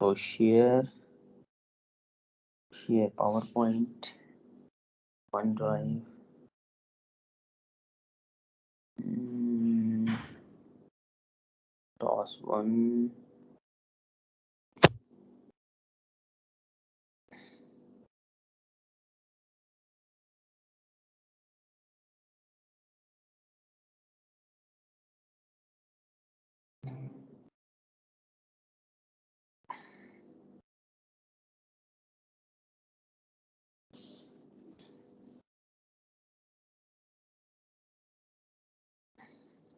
So share PowerPoint, OneDrive. TOS 1.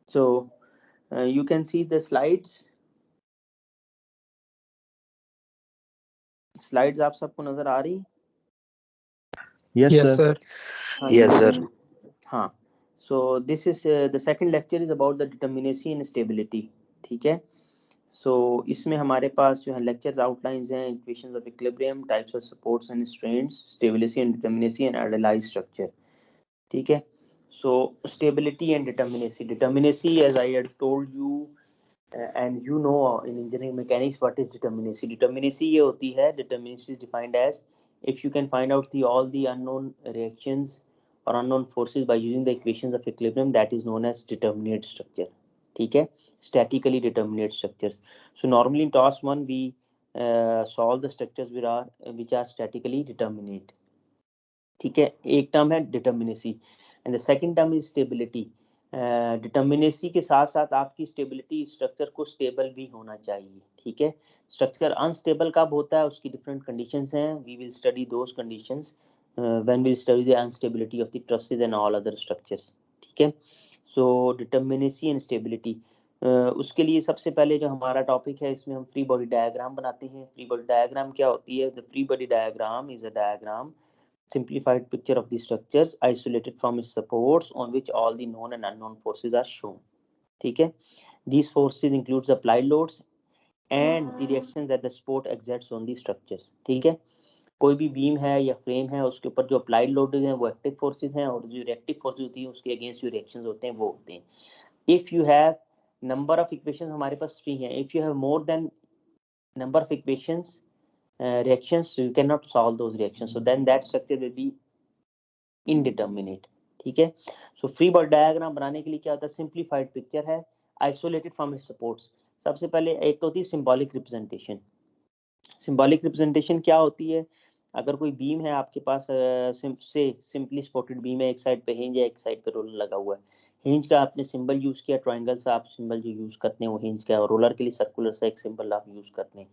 So you can see the slides. Slides आप सबको नजर आ रही? Yes, sir. Yes, sir. हाँ. So this is the second lecture is about the determinacy and stability. ठीक है. So इसमें हमारे पास जो है lectures outlines हैं, equations of equilibrium, types of supports and strains, stability and determinacy and idealized structure. ठीक है. So stability and determinacy. Determinacy, as I had told you, and you know in engineering mechanics what is determinacy. Determinacy ये होती है, determinacy is defined as if you can find out all the unknown reactions or unknown forces by using the equations of equilibrium, that is known as determinate structure. ठीक है, statically determinate structures. So normally in TOS 1 we solve the structures which are statically determinate. ठीक है, एक term है determinacy and the second term is stability. Determinacy के साथ साथ आपकी स्टेबिलिटी, स्ट्रक्चर को स्टेबल भी होना चाहिए. ठीक है, स्ट्रक्चर अनस्टेबल कब होता है, उसकी डिफरेंट कंडीशंस हैं. We will study those conditions when we study the instability of the trusses and all other structures. ठीक है. सो डिटर्मिनेसी एंड स्टेबिलिटी, उसके लिए सबसे पहले जो हमारा टॉपिक है, इसमें हम फ्री बॉडी डायग्राम बनाते हैं. फ्री बॉडी डायग्राम क्या होती है? The free body diagram is a diagram, simplified picture of the structures isolated from its supports on which all the known and unknown forces are shown. ठीक है. These forces includes applied loads and the reactions that the support exerts on the structures. ठीक है, कोई भी beam है या frame है, उसके ऊपर जो अप्लाइड लोड हैं वो एक्टिव फोर्सेज हैं, और जो रिएक्टिव फोर्सेज होती हैं उसके अगेंस्ट जो रिएक्शंस होते हैं वो होते हैं. If you have number of equations हमारे पास फ्री हैं, if you have more than number of equations reactions, you cannot solve those reactions, so then that structure will be indeterminate. ठीक है. सो फ्री बॉडी डायग्राम बनाने के लिए क्या होता है? सिंप्लीफाइड पिक्चर है, आइसोलेटेड फ्रॉम इट्स सपोर्ट्स. सबसे पहले एक तो होती है सिंबॉलिक रिप्रेजेंटेशन. सिंबॉलिक रिप्रेजेंटेशन क्या होती है? अगर कोई बीम है आपके पास, सिंपली स्पॉटेड बीम है, एक साइड पे हिंज है, एक साइड पे रोलर लगा हुआ है. हिंज का आपने सिंबल यूज किया, ट्रायंगल से आप सिंबल जो यूज करते हैं वो हिंज का है, और रोलर के लिए सर्कुलर से एक सिंबल आप यूज करते हैं.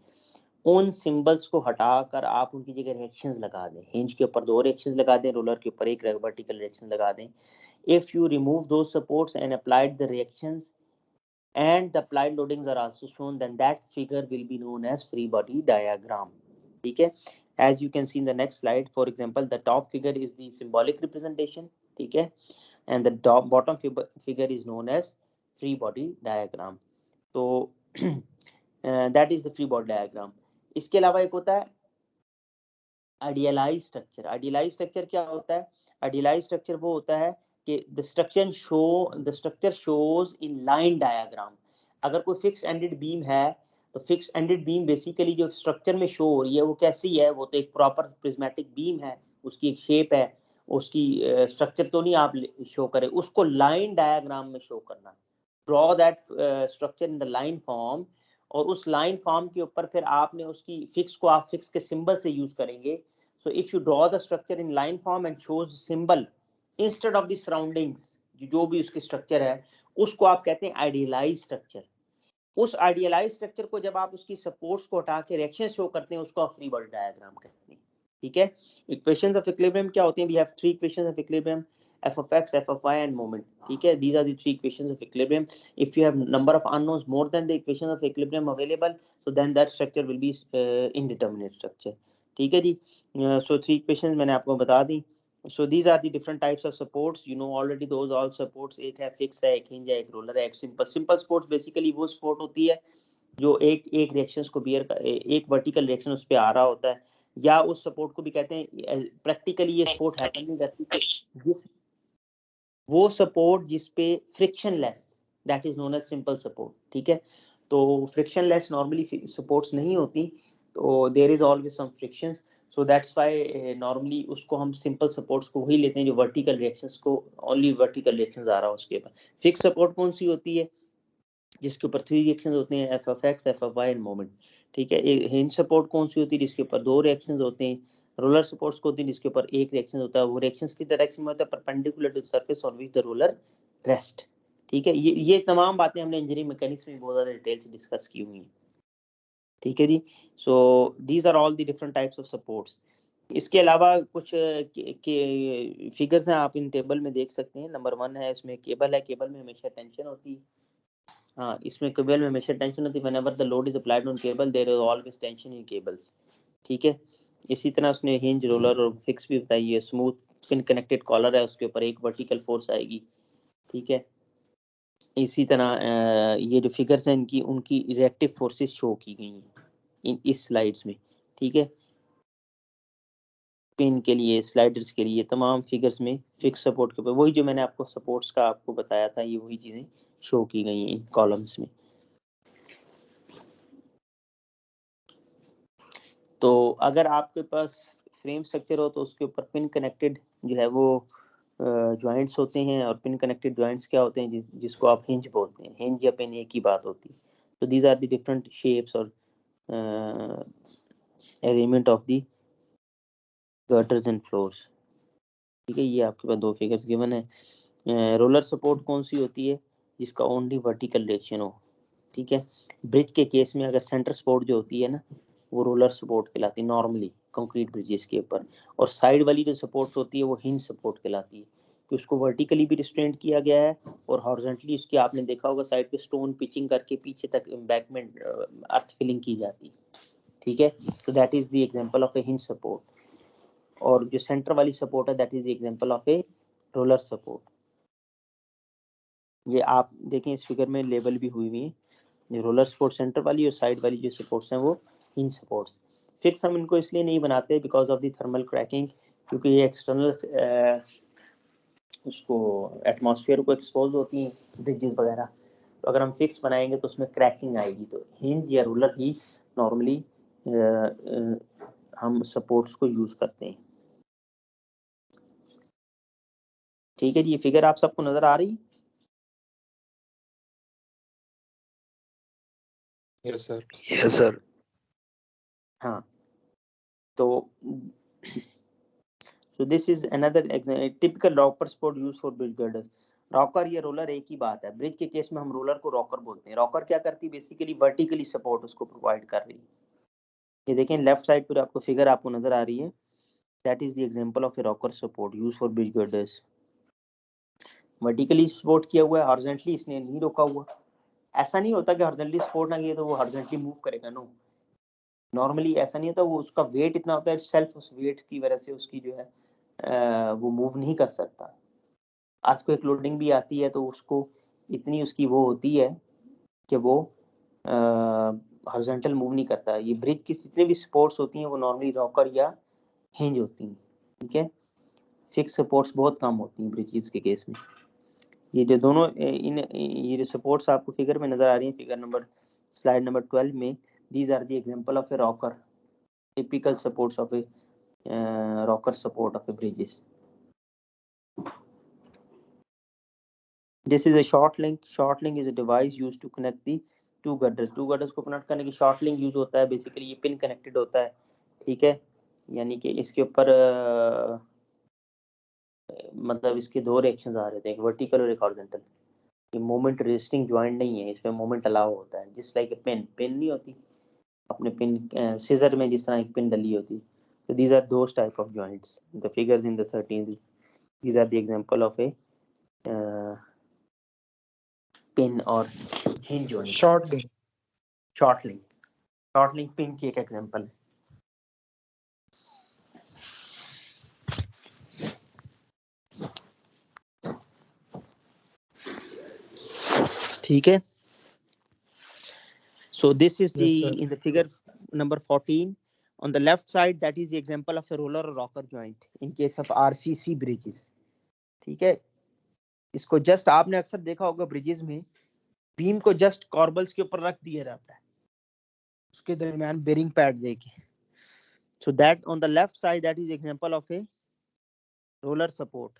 उन सिंबल्स को हटाकर आप उनकी जगह रिएक्शंस लगा दें. हिंज के ऊपर 2 रिएक्शंस लगा दें, रोलर के ऊपर एक वर्टिकल रिएक्शन लगा दें. If you remove those supports and applied the reactions and the applied loadings are also shown, then that figure will be known as free body diagram. ठीक है. As you can see in the next slide, for example, the top figure is the symbolic representation. ठीक है, and the bottom figure is known as free body diagram. So that is the free body diagram. इसके अलावा एक होता है idealise structure. Idealise structure क्या होता है? आइडियलाइज स्ट्रक्चर वो होता है कि the structure shows in line diagram. अगर कोई फिक्स एंडेड बीम है, तो फिक्स एंडेड बीम बेसिकली जो स्ट्रक्चर में शो हो रही है वो कैसी है? वो तो एक प्रॉपर प्रिज्मेटिक बीम है, उसकी एक शेप है, उसकी स्ट्रक्चर तो नहीं आप शो करें, उसको लाइन डायग्राम में शो करना. Draw that structure in the line form, और उस लाइन फॉर्म के ऊपर फिर आपने उसकी फिक्स को आप फिक्स के सिंबल से यूज करेंगे. So if you draw the structure in line form and shows the symbol instead of the surroundings, जो भी उसकी स्ट्रक्चर है उसको आप कहते हैं आइडियलाइज स्ट्रक्चर. उस आइडियलाइज स्ट्रक्चर को जब आप उसकी सपोर्ट्स को हटा के रिएक्शन शो करते हैं, उसको आप फ्री बॉडी डायग्राम कहते हैं. ठीक है. इक्वेशंस ऑफ इक्विलिब्रियम क्या होती हैं? We have 3 equations of equilibrium, f of x, f of y and moment. ठीक है, these are the 3 equations of equilibrium. If you have number of unknowns more than the equation of equilibrium available, so then that structure will be indeterminate structure. ठीक है जी. So 3 equations मैंने आपको बता दी. So these are the different types of supports. You know already those all supports. एक है fix है, एक hinge है, एक रोलर है, एक सिंपल सपोर्ट्स. बेसिकली वो सपोर्ट होती है जो एक रिएक्शंस को बियर, एक वर्टिकल रिएक्शन उस पे आ रहा होता है, या उस सपोर्ट को भी कहते हैं प्रैक्टिकली ये सपोर्ट हैपन नहीं करती, जिस वो सपोर्ट जिस पे frictionless, that is known as simple support. ठीक है. तो फ्रिक्शन लेस नॉर्मली सपोर्ट्स नहीं होती, तो there is always some frictions, so that's why normally उसको हम सिंपल सपोर्ट्स को वही लेते हैं जो वर्टिकल रिएक्शंस को, ओनली वर्टिकल रिएक्शंस आ रहा है उसके ऊपर। फिक्स सपोर्ट कौन सी होती है, जिसके ऊपर 3 रिएक्शंस होते हैं, F of X, F of Y and moment, ठीक है। हिंज सपोर्ट कौन सी होती है, जिसके ऊपर 2 रिएक्शंस होते हैं। रोलर सपोर्ट्स को होती है जिसके ऊपर 1 रिएक्शन होता है, वो रिएक्शंस किस डायरेक्शन में होता है, perpendicular to the surface on which the roller rest, ठीक है। ये तमाम बातें हमने इंजीनियरिंग मैकेनिक्स में बहुत ज्यादा डिटेल से डिस्कस की हुई हैं, ठीक है जी। So these are all the different types of supports. इसके अलावा कुछ के फिगर्स हैं, आप इन टेबल में देख सकते हैं। नंबर 1 है, इसमें केबल है, केबल में हमेशा टेंशन होती है। हाँ, इसमें केबल में हमेशा टेंशन होती है, whenever the load is applied on cable there is always tension in cables, ठीक है। इसी तरह उसने हिंज, रोलर और फिक्स भी बताई है। स्मूथ पिन कनेक्टेड कॉलर है, उसके ऊपर एक वर्टिकल फोर्स आएगी, ठीक है। इसी तरह ये जो फिगर्स हैं इनकी, उनकी रिएक्टिव फोर्सेस शो की गई हैं इन इस स्लाइड्स में, ठीक है। पिन के लिए, स्लाइडर्स के लिए, तमाम फिगर्स में फिक्स सपोर्ट के ऊपर वही जो मैंने आपको सपोर्ट्स का आपको बताया था, ये वही चीजें शो की गई हैं इन कॉलम्स में। तो अगर आपके पास फ्रेम स्ट्रक्चर हो तो उसके ऊपर पिन कनेक्टेड जो है वो जॉइंट्स होते हैं, और पिन कनेक्टेड जॉइंट्स क्या होते हैं, जिसको आप हिंज बोलते हैं। हिंज या पिन एक ही बात होती है। तो these are the different shapes और arrangement of the girders and floors, ठीक है। ये आपके पास 2 फिगर्स गिवन है। रोलर सपोर्ट कौन सी होती है, जिसका ओनली वर्टिकल डायरेक्शन हो, ठीक है। ब्रिज के केस में अगर सेंटर सपोर्ट जो होती है ना, वो रोलर सपोर्ट कहलाती है नॉर्मली कंक्रीट ब्रिजेस के ऊपर। और साइड वाली जो सपोर्ट होती है वो हिंज सपोर्ट कहलाती है, कि उसको वर्टिकली भी रिस्ट्रेंट किया गया है, और हॉरिजॉन्टली उसकी आपने देखा होगा साइड पे स्टोन पिचिंग करके पीछे तक एम्बैकमेंट अर्थ फिलिंग की जाती है, ठीक है। तो that is the example of A hinge support. और जो सेंटर वाली सपोर्ट है, that is the example of a roller support. ये आप देखें इस फिगर में लेबल भी हुई हुई है, जो रोलर सपोर्ट सेंटर वाली और साइड वाली जो सपोर्ट्स हैं वो हिंज सपोर्ट्स। फिक्स हम इनको इसलिए नहीं बनाते because of the thermal cracking, क्योंकि ये एक्सटर्नल उसको एटमॉस्फेयर को एक्सपोज होती हैं ब्रिजेस वगैरह। तो अगर हम फिक्स बनाएंगे तो उसमें क्रैकिंग आएगी। तो हिंज या रोलर ही नॉर्मली हम सपोर्ट्स को यूज करते हैं, ठीक है जी। ये फिगर आप सबको नजर आ रही? Yes sir. Yes sir. हाँ, तो so this is another typical rocker support used for bridge girders। Rocker या रोलर एक ही बात है। ब्रिज के केस में हम रोलर को रॉकर बोलते हैं। रॉकर क्या करती है, बेसिकली वर्टिकली सपोर्ट उसको प्रोवाइड कर रही है। ये देखें लेफ्ट साइड पर आपको फिगर आपको नजर आ रही है, that is the example of a rocker support used for bridge girders. Vertically support किया हुआ है, हॉरिजॉन्टली इसने नहीं रोका हुआ। ऐसा नहीं होता कि हॉरिजॉन्टली सपोर्ट ना किया तो वो हॉरिजॉन्टली मूव करेगा, नो। नॉर्मली ऐसा नहीं होता, वो उसका वेट इतना होता है, सेल्फ उस वेट की वजह से उसकी जो है वो मूव नहीं कर सकता। आज को एक लोडिंग भी आती है तो उसको इतनी उसकी वो होती है कि वो हॉरिजॉन्टल मूव नहीं करता। ये ब्रिज की जितनी भी सपोर्ट्स होती हैं वो नॉर्मली रॉकर या हिंज होती हैं, ठीक है। फिक्स सपोर्ट्स बहुत कम होती हैं ब्रिजेस के केस में। ये जो दोनों ये जो सपोर्ट्स आपको फिगर में नजर आ रही हैं, फिगर नंबर स्लाइड नंबर 12 में, these are the example of a rocker, typical supports of a rocker support of a bridges. This is a short link. Short link is a device used to connect the two girders. Two girders को connect करने की short link use होता है। Basically ये pin connected होता है, ठीक है। यानी कि इसके ऊपर मतलब इसके 2 रिएक्शंस आ रहे थे, एक वर्टिकल और एक हॉरिजॉन्टल। ये मोमेंट रेजिस्टिंग जॉइंट नहीं है, इसमें मोमेंट अलाउ होता है। जिस लाइक पेन पेन नहीं होती अपने पिन सीजर में जिस तरह एक पिन डली होती। तो these are those type of joints. The figures in the 13th, these are the example of a pin और hinge joint. Short link. Short link, short link pin की एक एग्जांपल है, ठीक है। So this is the Yes, sir. in the figure number 14 on the left side, that is the example of a roller or rocker joint in case of RCC bridges, ठीक है। इसको just आपने अक्सर देखा होगा ब्रिजेस में beam को just corbels के ऊपर रख दिया जाता है, उसके दरमियान बेरिंग पैड देके. So that on the left side, that is example of a roller support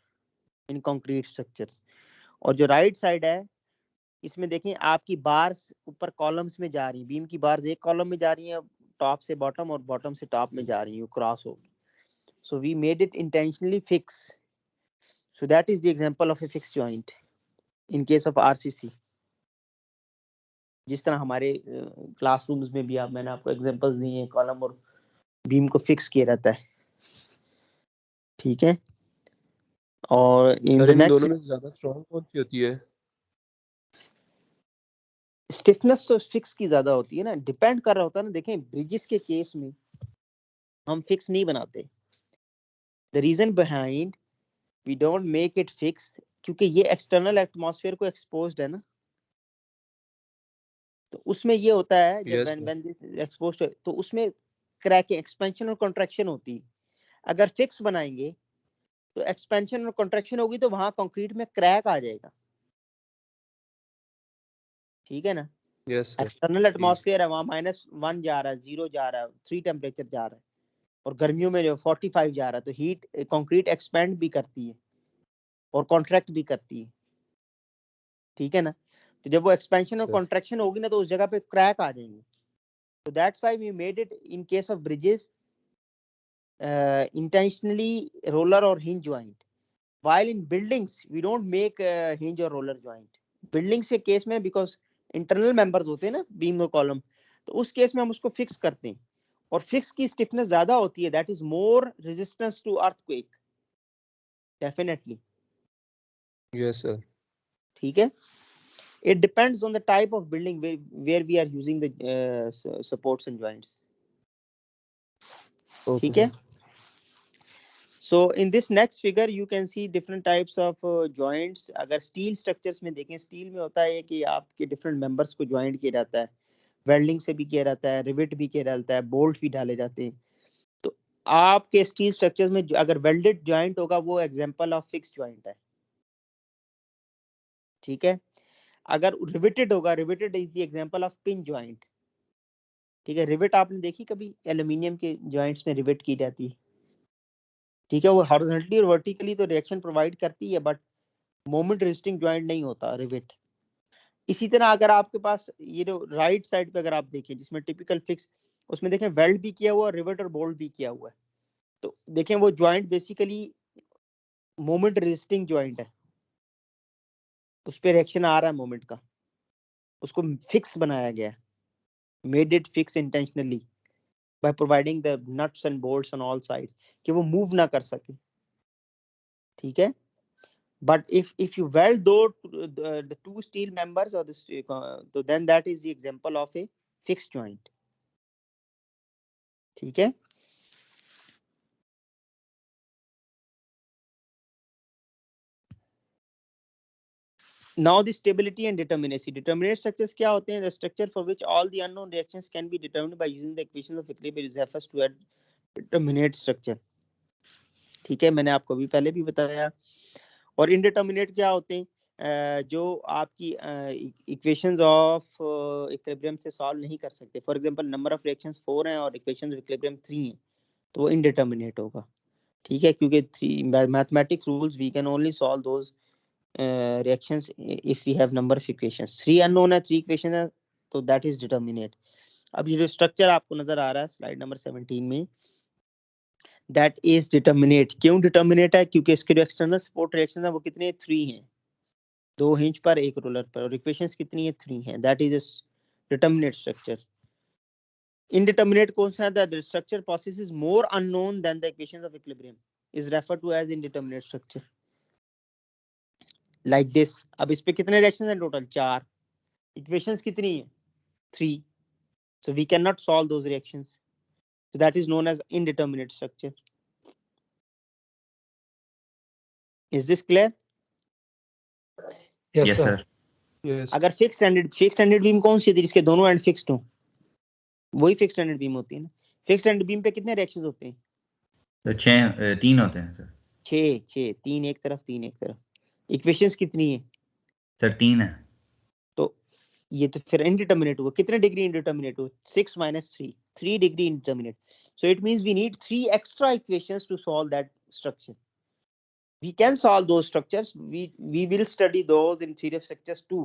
in concrete structures. और जो राइट साइड है इसमें देखें आपकी बार्स ऊपर कॉलम्स में जा रही हैं, बीम की बार्स एक कॉलम में जा रही हैं टॉप से बॉटम और बॉटम से टॉप में जा रही हैं क्रॉस हो. So we made it intentionally fix. So that is the example of a fixed joint in case of RCC. जिस तरह हमारे क्लासरूम्स में भी मैंने आपको एग्जांपल्स दिए हैं, कॉलम और बीम को फिक्स किया रहता है. ठीक है. और इन द नेक्स्ट दोनों में ज्यादा स्ट्रांग कौन सी होती है? स्टिफनेस तो फिक्स की ज्यादा होती है ना, डिपेंड कर रहा होता है ना. देखें ब्रिजेस के केस में हम फिक्स नहीं बनाते. The reason behind we don't make it fix क्योंकि ये एक्सटर्नल एटमॉस्फेयर को एक्सपोज्ड है ना. तो उसमें ये होता है जब व्हेन दिस एक्सपोज्ड तो उसमें क्रैकिंग, एक्सपेंशन और कंट्रैक्शन होती है. अगर फिक्स बनाएंगे तो एक्सपेंशन और कंट्रैक्शन होगी तो वहां कंक्रीट में क्रैक आ जाएगा. ठीक है ना. एक्सटर्नल एटमॉस्फेयर है, वहां -1 जा रहा है, 0 जा रहा है, 3 टेम्परेचर जा रहा है और गर्मियों में जो 45 जा रहा है. तो हीट कंक्रीट एक्सपेंड भी करती है और कॉन्ट्रैक्ट भी करती है. ठीक है ना. तो जब वो एक्सपेंशन और कॉन्ट्रैक्शन होगी ना तो उस जगह पे क्रैक आ जाएंगे. तो that's why we made it in case of bridges intentionally roller or hinge joint, while in buildings we don't make hinge or roller joint. buildings के केस में because internal members होते हैं ना बीम और column, तो उस case में हम उसको फिक्स करते हैं और फिक्स की स्टिफनेस ज्यादा होती है. That is more resistance to earthquake definitely. Yes sir. ठीक है. it depends on the type of building where we are using the supports and joints. ठीक है. So in this next figure you can see different types of joints. अगर steel structures में देखें, steel में होता है कि आपके different members को joint किया जाता है, welding से भी किया जाता है, rivet भी किया जाता है, bolt भी डाले जाते हैं. तो आपके steel structures में अगर welded joint होगा वो example of fixed joint है. ठीक है. अगर riveted होगा, riveted is the example of pin joint. ठीक है. rivet आपने देखी कभी एल्यूमिनियम के joints में rivet की जाती है. ठीक है. वो हॉरिजॉन्टली और वर्टिकली तो रिएक्शन प्रोवाइड करती है बट मोमेंट रेजिस्टिंग जॉइंट नहीं होता रिवेट. इसी तरह अगर आपके पास ये जो राइट साइड पे अगर आप देखें जिसमें टिपिकल फिक्स, उसमें देखें वेल्ड भी किया हुआ है, रिवेट और बोल्ट भी किया हुआ है. तो देखें वो joint basically moment resisting joint है, उस पर रिएक्शन आ रहा है मोमेंट का, उसको फिक्स बनाया गया है. Made it fix intentionally by providing the nuts and bolts on all sides कि वो मूव ना कर सके. ठीक है. But if you weld the two steel members or this, so then that is the example of a fixed joint. ठीक है. Now the stability and determinacy. Determinate structures क्या होते हैं? The structure for which all the unknown reactions can be determined by using the equations of equilibrium is refers to a determinate structure. ठीक है. मैंने आपको भी पहले भी बताया. और indeterminate क्या होते हैं? जो आपकी इक्वेशंस ऑफ इक्विलिब्रियम से सॉल्व नहीं कर सकते. For example number of reactions 4 हैं और इक्वेशंस ऑफ इक्विलिब्रियम 3 हैं तो वो इनडिटर्मिनेट होगा. ठीक है. क्योंकि 3 mathematics rules we can only solve those reactions if we have number of equations. 3 unknown है, 3 इक्वेशन है तो दैट इज डिटर्मिनेट. अब ये जो स्ट्रक्चर आपको नजर आ रहा है स्लाइड नंबर 17 में, दैट इज डिटर्मिनेट. क्यों डिटर्मिनेट है? क्योंकि इसके जो एक्सटर्नल सपोर्ट रिएक्शन है वो कितने 3 हैं, 2 हिंज पर 1 रोलर पर, और इक्वेशंस कितनी है 3 है. That is determinate structure. Indeterminate कौन सा है? The structure possesses more unknown than the equations of equilibrium is referred to as indeterminate structure. Like this. अब इस पे कितने रिएक्शंस हैं टोटल? 4. इक्वेशंस कितनी है? 3. So we cannot solve those reactions. So that is known as indeterminate structure. Is this clear? Yes sir. Yes. अगर fixed ended beam कौन सी है जिसके दोनों एंड फिक्स्ड हो? वही फिक्स्ड एंडेड बीम होती है ना. फिक्स्ड एंडेड बीम पे कितने रिएक्शंस होते हैं? तो 3 होते हैं सर. 6 3 एक तरफ 3 एक तरफ. इक्वेशंस कितनी है? सर 3 है. तो ये तो फिर इनडिटर्मिनेट हुआ, कितने डिग्री इनडिटर्मिनेट हुआ, 6 - 3, 3 degree indeterminate. So it means we need 3 extra equations to solve that structure. We can solve those structures, we will study those in theory of structures too.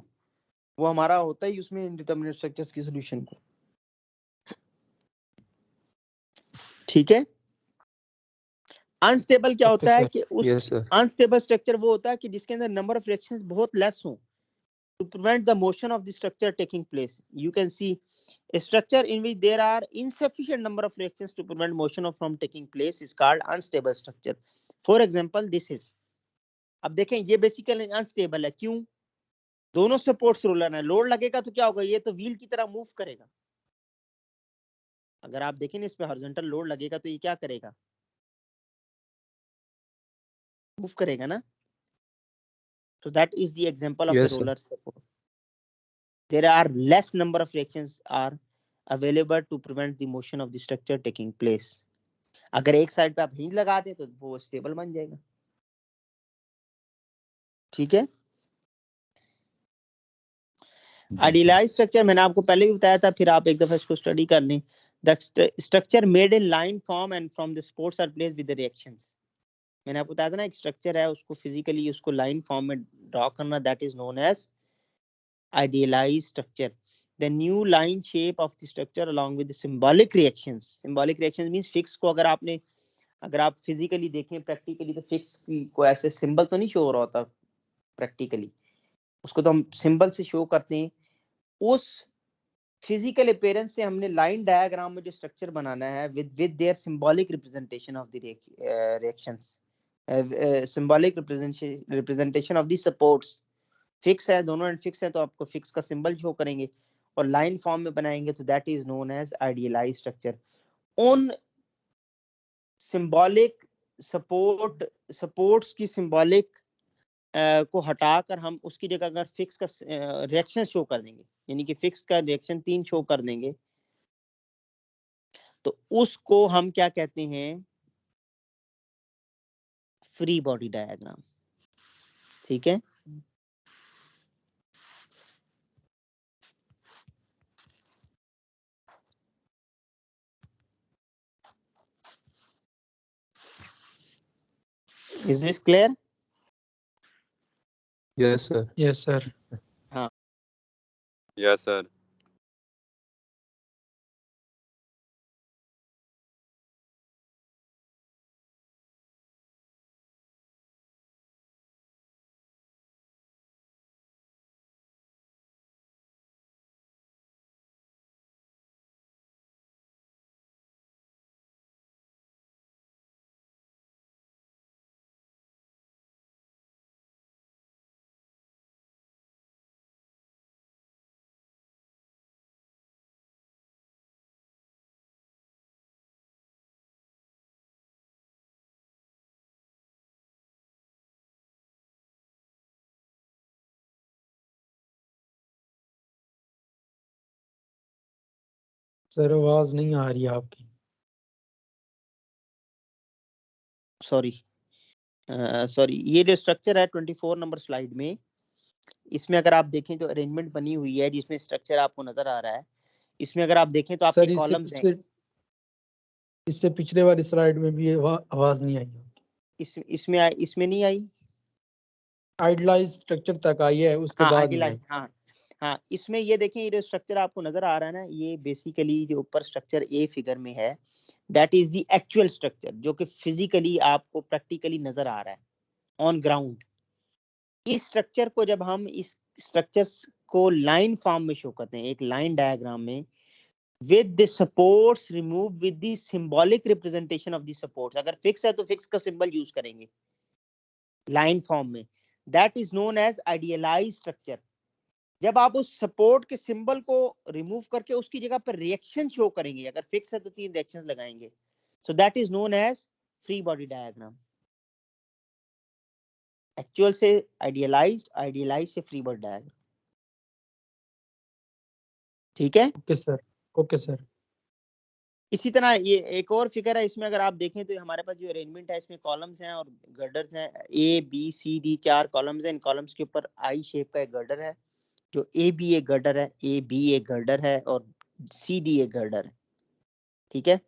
वो हमारा होता है उसमें इंडिटरमिनेट स्ट्रक्चर्स की solution को. ठीक है. अनस्टेबल क्या होता है कि उस अनस्टेबल स्ट्रक्चर वो होता है कि जिसके अंदर नंबर ऑफ रिएक्शंस बहुत लेस हो, to prevent the motion of the structure taking place. You can see a structure in which there are insufficient number of reactions to prevent motion from taking place is called unstable structure. For example, this is, अब देखें ये basically unstable है. क्यों? दोनों supports roller है, load लगेगा तो क्या होगा, ये तो व्हील की तरह मूव करेगा. अगर आप देखें इस पे हॉरिजॉन्टल लोड लगेगा तो ये क्या करेगा, मूव करेगा ना. So that is the example of a roller support. There are less number of reactions are available to prevent the motion of the structure taking place. अगर एक साइड पे आप हिंज लगा दें तो वो स्टेबल बन जाएगा. ठीक है. आइडियलाइज्ड स्ट्रक्चर मैंने आपको पहले भी बताया था, फिर आप एक दफा इसको स्टडी कर लें. The structure made in line form and from the supports are placed with the reactions. मैंने आपको बताया था ना, एक स्ट्रक्चर है उसको फिजिकली उसको लाइन फॉर्म में ड्रॉ करना, that is known as idealized structure. The new line shape of the structure along with the symbolic reactions. Symbolic reactions means fix को अगर आप फिजिकली देखें प्रैक्टिकली तो फिक्स को ऐसे सिंबल तो नहीं शो हो रहा होता प्रैक्टिकली, उसको तो हम सिंबल से शो करते हैं. उस फिजिकल अपीयरेंस से हमने लाइन डायग्राम में जो स्ट्रक्चर बनाना है with their symbolic representation of the reactions, symbolic representation of the supports. Fix है, दोनों एंड फिक्स है तो आपको फिक्स का सिंबल शो करेंगे और लाइन फॉर्म में बनाएंगे तो that is known as idealized structure. उन सिंबॉलिक सपोर्ट्स की सिंबॉलिक को हटाकर हम उसकी जगह अगर फिक्स का रिएक्शन शो कर देंगे, यानी कि फिक्स का रिएक्शन 3 शो कर देंगे, तो उसको हम क्या कहते हैं, फ्री बॉडी डायग्राम. ठीक है. Is this clear? Yes sir. Yes sir. हाँ. Yes sir. सर आवाज नहीं आ रही आपकी. सॉरी ये जो स्ट्रक्चर है 24 नंबर स्लाइड में, इसमें अगर आप देखें तो अरेंजमेंट बनी हुई है जिसमें स्ट्रक्चर आपको नजर आ रहा है. इसमें अगर आप देखें तो आपके कॉलम्स हैं. इससे पिछले वाली स्लाइड में भी आवाज नहीं आई. इसमें नहीं आई. आइडियलाइज्ड स्ट्रक्चर तक आई है, उसके बाद नहीं आई. हाँ हाँ, इसमें ये देखें ये जो स्ट्रक्चर आपको नजर आ रहा है ना, ये बेसिकली जो ऊपर स्ट्रक्चर ए फिगर में है that is the actual structure जो कि फिजिकली आपको प्रैक्टिकली नजर आ रहा है ऑन ग्राउंड. इस स्ट्रक्चर को जब हम इस स्ट्रक्चर्स को लाइन फॉर्म में शो करते हैं, एक लाइन डायग्राम में with the supports removed with the symbolic representation of the supports. अगर फिक्स है तो फिक्स का सिंबल यूज करेंगे लाइन फॉर्म में, that is known as idealized structure. जब आप उस सपोर्ट के सिंबल को रिमूव करके उसकी जगह पर रिएक्शन शो करेंगे, अगर फिक्स है तो 3 रिएक्शंस लगाएंगे, so that is known as free body diagram. Actual से आइडियलाइज्ड, आइडियलाइज्ड से फ्री बॉडी डायग्राम. ठीक है. Okay sir. Okay sir. इसी तरह ये एक और फिगर है, इसमें अगर आप देखें तो हमारे पास जो अरेंजमेंट है इसमें कॉलम्स हैं और गर्डर्स हैं. A B C D 4 columns हैं. इन कॉलम्स के ऊपर आई शेप का एक गर्डर है जो ए बी एक गर्डर है, ए बी एक गर्डर है और सी डी एक गर्डर है, ठीक है।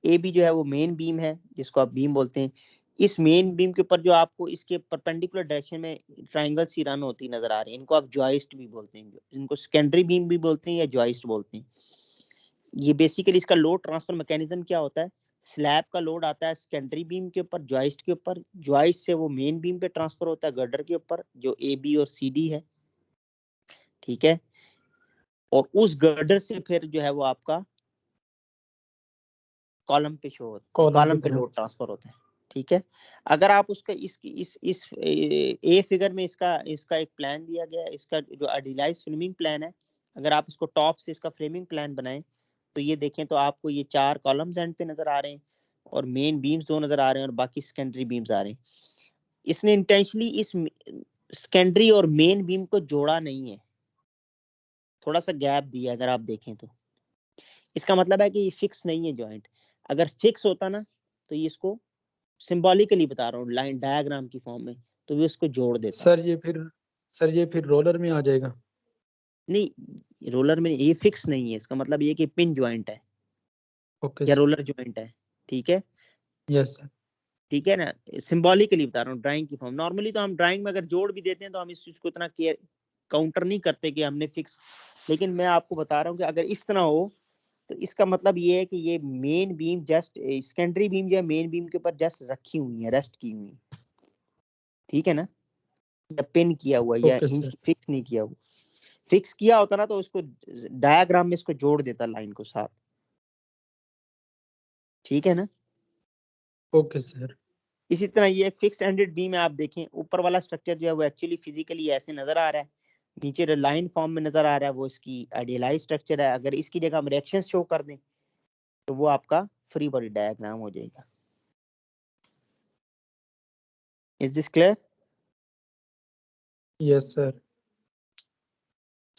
ए बी जो है वो मेन बीम है जिसको आप बीम बोलते हैं। इस मेन बीम के ऊपर जो आपको इसके परपेंडिकुलर डायरेक्शन में ट्रायंगल सी रन होती नजर आ रही है, इनको आप जॉइस्ट भी बोलते हैं, इनको सेकेंडरी बीम भी बोलते हैं या जॉइस्ट बोलते हैं। ये बेसिकली इसका लोड ट्रांसफर मैकेनिज्म क्या होता है, स्लैब का लोड आता है सेकेंडरी बीम के ऊपर, जॉइस्ट के ऊपर, जॉइस्ट से वो मेन बीम पे ट्रांसफर होता है गर्डर के ऊपर जो ए बी और सी डी है, ठीक है। और उस गर्डर से फिर जो है वो आपका कॉलम पे शो होता है, कॉलम पे लोड ट्रांसफर होता है, ठीक है। अगर आप उसका इस ए फिगर में इसका एक प्लान दिया गया है, इसका जो आइडियलाइज फ्रेमिंग प्लान है, अगर आप इसको टॉप से इसका फ्रेमिंग प्लान बनाएं तो ये देखें तो आपको ये 4 कॉलम्स एंड पे नजर आ रहे हैं और मेन बीम्स 2 नजर आ रहे हैं और बाकी सेकेंडरी बीम्स आ रहे हैं। इसने इंटेंशनली इस सेकेंडरी और मेन बीम को जोड़ा नहीं है, थोड़ा सा गैप दिया अगर आप देखें तो। इसका मतलब है कि ये फिक्स नहीं है जॉइंट। अगर फिक्स होता ना तो ये इसको सिंबॉलिकली बता रहा हूँ लाइन डायग्राम की फॉर्म में, तो भी उसको जोड़ देता। सर ये फिर रोलर में आ जाएगा? नहीं, रोलर में ये फिक्स नहीं है, इसका मतलब ये कि पिन जॉइंट है ओके या सर। रोलर जॉइंट है, ठीक है। Yes sir. ठीक है ना, सिंबॉलिकली बता रहा हूँ ड्राइंग की फॉर्म। नॉर्मली तो हम ड्राइंग में अगर जोड़ भी देते हैं तो हम इस चीज को इतना केयर काउंटर नहीं करते कि हमने फिक्स, लेकिन मैं आपको बता रहा हूँ कि अगर इस तरह हो तो इसका मतलब ये है कि ये main beam just secondary beam जो है मेन बीम के ऊपर जस्ट रखी हुई है, रेस्ट की हुई है, ठीक है ना, या पिन किया हुआ या ओके हिंज सर। फिक्स नहीं किया हुआ। फिक्स किया होता ना तो उसको डायग्राम में इसको जोड़ देता लाइन को साथ, ठीक है ना। Okay sir. इसी तरह ये एक फिक्स्ड एंडेड बीम है, आप देखें ऊपर वाला स्ट्रक्चर जो है वो एक्चुअली फिजिकली ऐसे नजर आ रहा है, नीचे जो लाइन फॉर्म में नजर आ रहा है वो इसकी आइडियलाइज स्ट्रक्चर है। अगर इसकी जगह हम रिएक्शन शो कर दें तो वो आपका फ्री बॉडी डायग्राम हो जाएगा। Is this clear? Yes sir.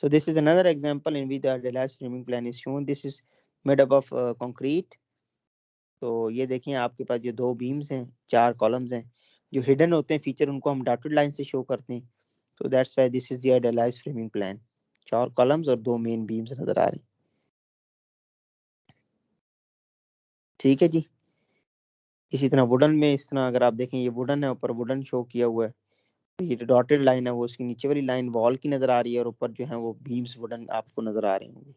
So this is another example in which the idealized framing plan is shown. This is made up of concrete. तो ये देखें आपके पास जो 2 बीम्स हैं, 4 कॉलम्स हैं, जो हिडन होते हैं फीचर उनको हम डॉटेड लाइन से शो करते हैं। So that's why this is the idealized framing plan. 4 columns और 2 मेन बीम्स नजर आ रहे हैं, ठीक है जी। इसी तरह वुडन में इस तरह अगर आप देखें ये वुडन है, ऊपर वुडन शो किया हुआ है, तो ये डॉटेड लाइन है वो उसकी नीचे वाली लाइन वॉल की नजर आ रही है और ऊपर जो है वो बीम्स वुडन आपको नजर आ रहे होंगे।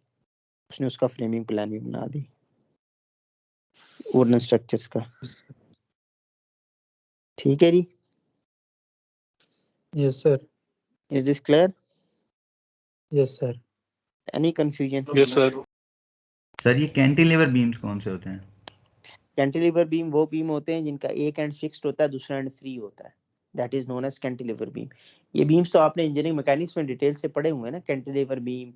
उसने उसका फ्रेमिंग प्लान भी बना दी वुडन स्ट्रक्चर्स का, ठीक है जी। Yes sir. Is this clear? Yes sir. Any confusion? Yes sir. Sir ये कैंटिलीवर बीम्स कौन से होते हैं? कैंटिलीवर बीम वो बीम होते हैं जिनका एक एंड फिक्स्ड होता है, दूसरा एंड फ्री होता है, that is known as cantilever beam. ये बीम्स तो आपने इंजीनियरिंग मैकेनिक्स में डिटेल से पढ़े हुए हैं ना, cantilever beam,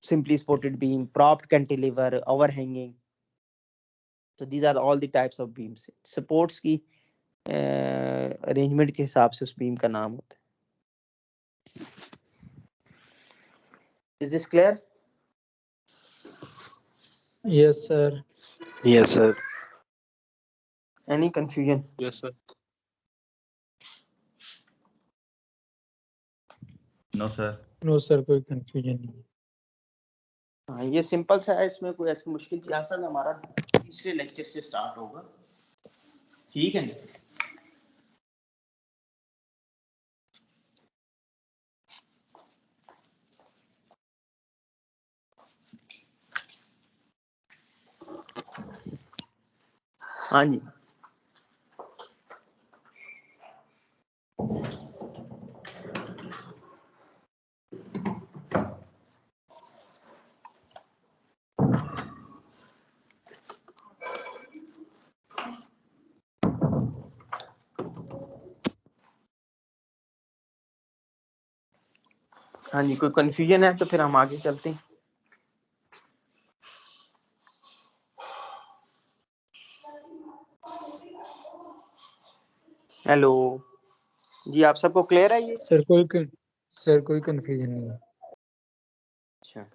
simply supported beam, propped cantilever, overhanging. So these are all the types of beams. Supports की अरेंजमेंट के हिसाब से उस बीम का नाम होता है। Is this clear? Yes sir. Yes sir. Any confusion? Yes sir. No sir. No sir, कोई कंफ्यूजन नहीं। हाँ ये सिंपल सा है, इसमें कोई ऐसी मुश्किल चीज आसान हमारा तीसरे लेक्चर से स्टार्ट होगा, ठीक है ना। हाँ जी। हाँ जी, कोई कंफ्यूजन है तो फिर हम आगे चलते हैं। हेलो जी, आप सबको क्लियर है ये? सर कोई कंफ्यूजन नहीं है। अच्छा।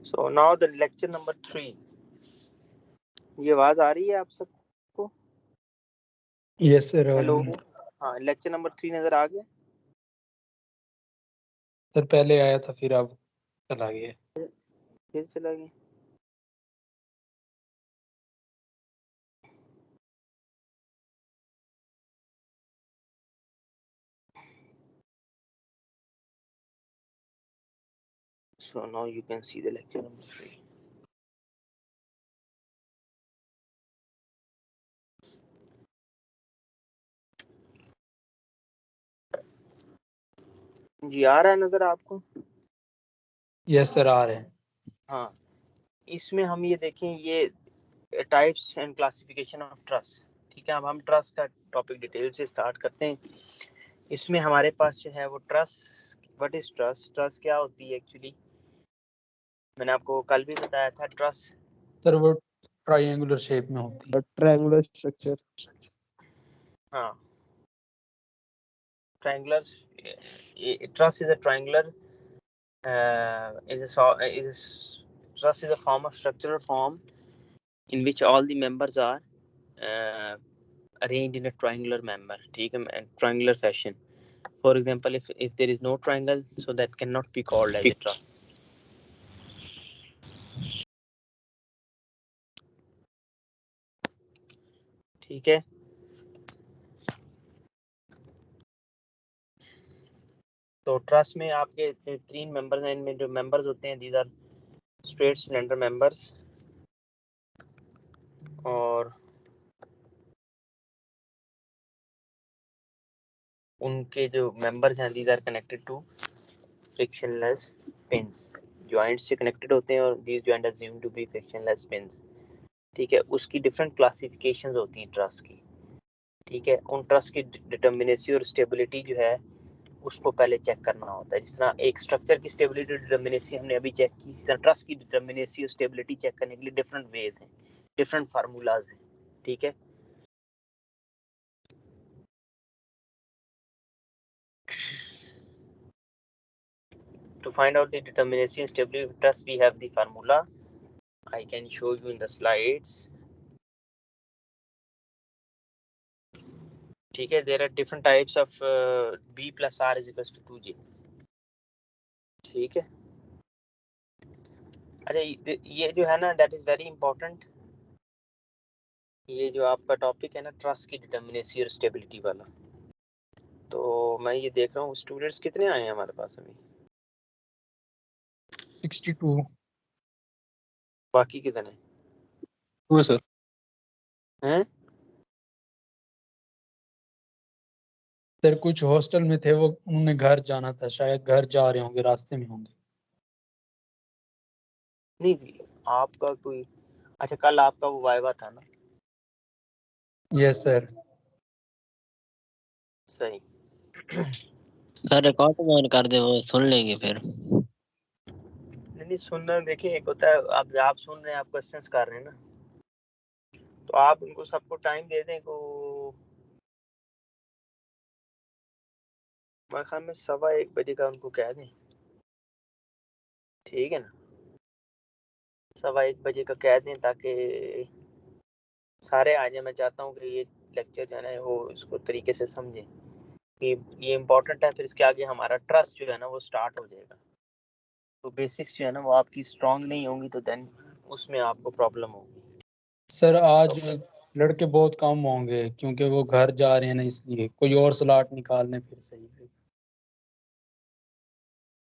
So now the lecture number 3. ये आवाज आ रही है आप सबको? Yes sir. हेलो, हाँ, लेक्चर नंबर 3 नजर आ गया? सर पहले आया था फिर अब चला गया। फिर चला गया। So now you can see the lecture number 3. जी आ रहा है नजर आपको? यस सर आ रहे हैं। हाँ, इसमें हम ये देखें, ये types and classification of trust. ठीक है, अब हम ट्रस्ट का टॉपिक डिटेल से स्टार्ट करते हैं। इसमें हमारे पास जो है वो trust, what is trust, trust क्या होती है एक्चुअली। मैंने आपको कल भी बताया था ट्रस्ट। सर वो ट्रायंगुलर शेप में होती है। Triangular structure. हाँ, triangular, trust is a triangular, trust is a form of structural form in which all the members are arranged in a triangular manner. ठीक है, triangular fashion. For example, if there is no triangle, so that cannot be called as a trust. ठीक है, तो trust में आपके 3 members हैं। इनमें जो मेंबर्स होते हैं, these are straight cylinder members, और उनके जो मेंबर्स हैं, these are connected to frictionless pins. Joints से कनेक्टेड होते हैं और these joint assume to be frictionless pins. ठीक है, उसकी डिफरेंट क्लासिफिकेशंस होती हैं ट्रस्ट की। ठीक है, उन ट्रस्ट की डिटर्मिनेसी और स्टेबिलिटी जो है उसको पहले चेक करना होता है। जिस तरह एक स्ट्रक्चर की स्टेबिलिटी डिटर्मिनेसी हमने अभी चेक की, इसी तरह ट्रस्ट की डिटर्मिनेसी और स्टेबिलिटी चेक करने के लिए डिफरेंट वेज हैं, डिफरेंट फार्मूलाज हैं। ठीक है, to find out the determinacy and stability of trust we have the formula. I can show you in the slides. ठीक है, there are different types of b plus r is equals to 2j. ठीक है, अच्छा ये जो है ना, that is very important. ये जो आपका टॉपिक है ना, ट्रस्ट की डिटर्मिनेसी और स्टेबिलिटी वाला, तो मैं ये देख रहा हूँ स्टूडेंट्स कितने आए हैं हमारे पास अभी? 62। बाकी कितने हुआ सर। हैं? सर कुछ हॉस्टल में थे, वो उन्होंने घर जाना था, शायद घर जा रहे होंगे, रास्ते में होंगे। नहीं जी, आपका कोई, अच्छा कल आपका वो वाइवा था ना? Yes sir. सही। सर रिकॉर्ड ऑन कर दे, वो सुन लेंगे फिर। नहीं सुनना, देखिए एक होता है आप सुन रहे हैं, आप क्वेश्चंस कर रहे हैं ना, तो आप उनको सबको टाइम दे दें को, मेरे ख्याल में 1:15 बजे का उनको कह दें। ठीक है ना, 1:15 बजे का कह दें ताकि सारे आ जाए। मैं चाहता हूँ कि ये लेक्चर जो है ना वो इसको तरीके से समझें कि ये इम्पोर्टेंट है। फिर इसके आगे हमारा ट्रस्ट जो है ना वो स्टार्ट हो जाएगा। तो बेसिक्स जो है ना वो आपकी स्ट्रांग नहीं होंगी तो देन उसमें आपको प्रॉब्लम होगी। सर आज लड़के बहुत कम होंगे क्योंकि वो घर जा रहे हैं ना, इसलिए कोई और स्लॉट निकाल लें फिर सही है।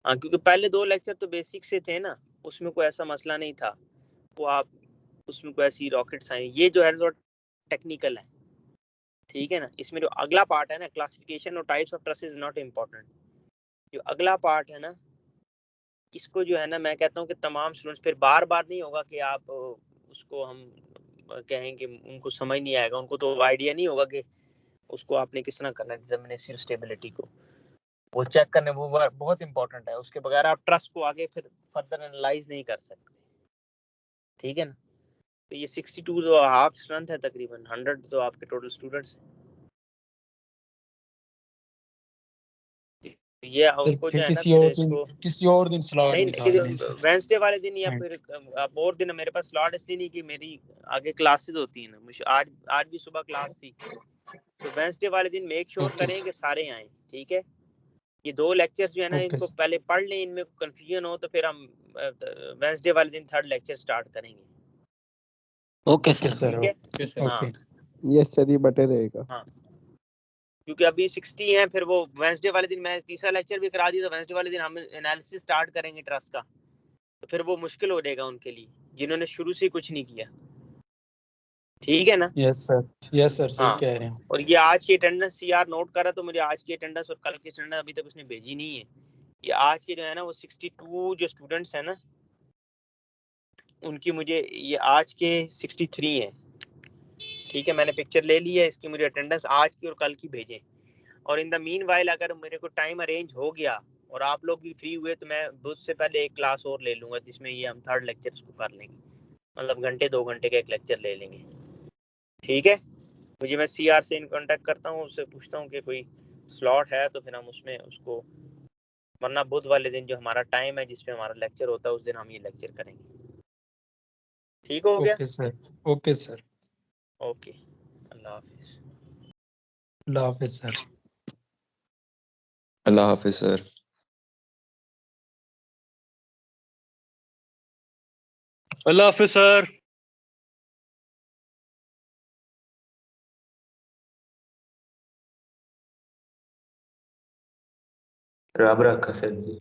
हाँ, क्योंकि पहले 2 लेक्चर तो बेसिक से थे ना, उसमें कोई ऐसा मसला नहीं था। वो आप उसमें कोई ऐसी रॉकेट साइंस, ये जो है थोड़ा टेक्निकल है। ठीक है ना, इसमें जो अगला पार्ट है ना, क्लासिफिकेशन और types of trust is not important. जो अगला पार्ट है ना, इसको जो है ना मैं कहता हूँ कि तमाम स्टूडेंट्स, फिर बार बार नहीं होगा कि आप उसको हम कहें कि उनको समझ नहीं आएगा, उनको तो आइडिया नहीं होगा कि उसको आपने किस तरह करना है। डिटर्मिनेसी स्टेबिलिटी को वो चेक करने वो बहुत इंपॉर्टेंट है। उसके बगैर आप ट्रस्ट को आगे फिर फर्दर एनालाइज नहीं कर सकते। ठीक है ना, तो ये 62 तो हाफ स्ट्रेंथ है, तकरीबन 100 तो आपके टोटल स्टूडेंट्स। ये सर उनको जो फिर है ना किसी फिर और दिन इसको किसी और दिन स्लॉट नहीं निकाल लें सर। वेंसडे वाले दिन या हाँ। फिर अब और दिन मेरे पास स्लॉट इसलिए नहीं कि मेरी आगे क्लासेस होती हैं ना, मुझे आज भी सुबह क्लास थी, तो वेंसडे वाले दिन मेक श्योर ओके करें कि सारे आए, ठीक है। ये 2 लेक्चर्स जो है ना ओके इनको सर। पहले पढ़ लें, इनमें कंफ्यूजन हो तो फिर हम वेंसडे वाले दिन 3rd लेक्चर स्टार्ट करेंगे, ओके ओके सर। सर। ठीक है। हाँ ओके यस सर, ये बेटर रहेगा। हाँ, क्योंकि अभी 60 हैं, फिर वो वेंसडे वाले दिन मैं तीसरा लेक्चर भी करा दी, तो वेंसडे वाले दिन हम एनालिसिस स्टार्ट करेंगे ट्रस्ट का, तो फिर वो मुश्किल हो जाएगा उनके लिए जिन्होंने शुरू से कुछ नहीं किया, ठीक है ना। यस सर सही हाँ, कह रहे हैं। और ये आज की अटेंडेंस सीआर नोट करा, तो मुझे आज की अटेंडेंस और कल की अटेंडेंस अभी तक उसने भेजी नहीं है। ये आज के जो है ना वो 62 जो स्टूडेंट्स हैं ना उनकी मुझे ये आज के 63 हैं, ठीक है। मैंने पिक्चर ले ली है इसकी, मुझे अटेंडेंस आज की और कल की भेजें। और इन द मीन वाइल अगर मेरे को टाइम अरेंज हो गया और आप लोग भी फ्री हुए तो मैं बुध से पहले एक क्लास और ले लूंगा जिसमें ये हम 3rd लेक्चर को कर लेंगे, मतलब घंटे 2 घंटे का एक लेक्चर ले लेंगे, ठीक है। मुझे मैं सीआर से इन कांटेक्ट करता हूँ, उससे पूछता हूँ कि कोई स्लॉट है तो फिर हम उसमें उसको, वरना बुध वाले दिन जो हमारा टाइम है जिसपे हमारा लेक्चर होता है उस दिन हम ये लेक्चर करेंगे, ठीक हो गया। Okay sir. Okay sir. Okay, अल्लाह हाफिज। अल्लाह हाफिज सर। अल्लाह हाफिज सर। अल्लाह हाफिज सर। रब रखा सर जी।